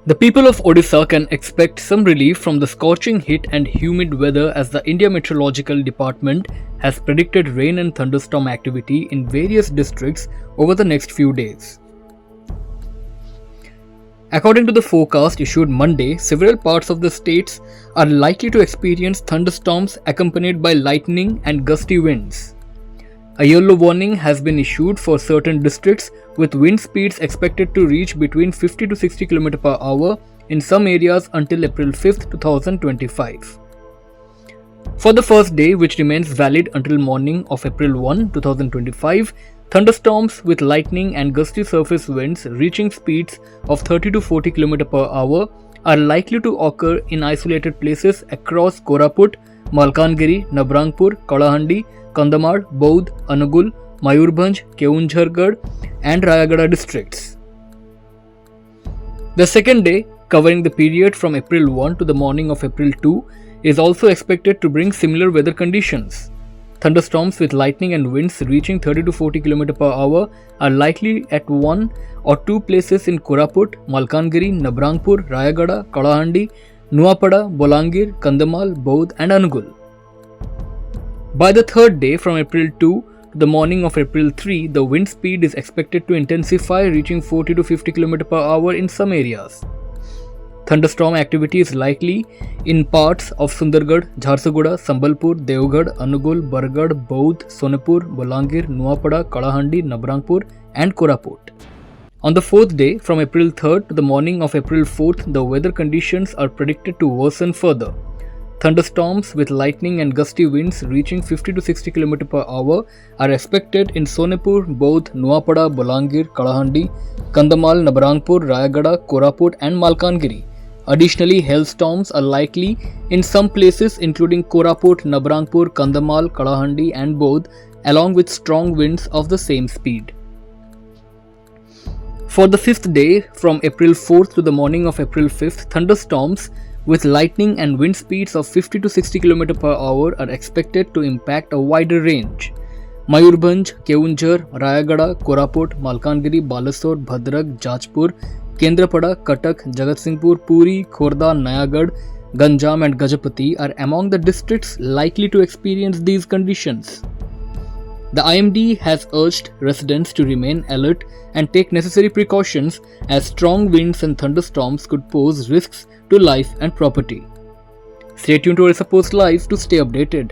The people of Odisha can expect some relief from the scorching heat and humid weather as the India Meteorological Department has predicted rain and thunderstorm activity in various districts over the next few days. According to the forecast issued Monday, several parts of the states are likely to experience thunderstorms accompanied by lightning and gusty winds. A yellow warning has been issued for certain districts with wind speeds expected to reach between 50 to 60 km per hour in some areas until April 5, 2025. For the first day, which remains valid until morning of April 1, 2025, thunderstorms with lightning and gusty surface winds reaching speeds of 30 to 40 km per hour are likely to occur in isolated places across Koraput, Malkangiri, Nabrangpur, Kalahandi, Kandhamar, Baudh, Anugul, Mayurbhanj, Keonjhargarh and Rayagada districts. The second day, covering the period from April 1 to the morning of April 2, is also expected to bring similar weather conditions. Thunderstorms with lightning and winds reaching 30 to 40 km per hour are likely at one or two places in Koraput, Malkangiri, Nabrangpur, Rayagada, Kalahandi, Nuapada, Bolangir, Kandhamal, Baudh and Anugul. By the third day, from April 2 to the morning of April 3, the wind speed is expected to intensify, reaching 40 to 50 km per hour in some areas. Thunderstorm activity is likely in parts of Sundargarh, Jharsuguda, Sambalpur, Devgarh, Anugul, Bargarh, Baudh, Sonepur, Bolangir, Nuapada, Kalahandi, Nabrangpur and Koraput. On the fourth day, from April 3rd to the morning of April 4th, the weather conditions are predicted to worsen further. Thunderstorms with lightning and gusty winds reaching 50 to 60 km per hour are expected in Sonepur, Baudh, Nuapada, Bolangir, Kalahandi, Kandhamal, Nabrangpur, Rayagada, Koraput and Malkangiri. Additionally, hailstorms are likely in some places including Koraput, Nabrangpur, Kandhamal, Kalahandi and Baudh, along with strong winds of the same speed. For the fifth day, from April 4th to the morning of April 5th, thunderstorms with lightning and wind speeds of 50 to 60 km per hour are expected to impact a wider range. Mayurbhanj, Keonjhargarh, Rayagada, Koraput, Malkangiri, Balasore, Bhadrak, Jajpur, Kendrapada, Cuttack, Jagatsinghpur, Puri, Khordha, Nayagarh, Ganjam and Gajapati are among the districts likely to experience these conditions. The IMD has urged residents to remain alert and take necessary precautions as strong winds and thunderstorms could pose risks to life and property. Stay tuned to Orissapost Live to stay updated.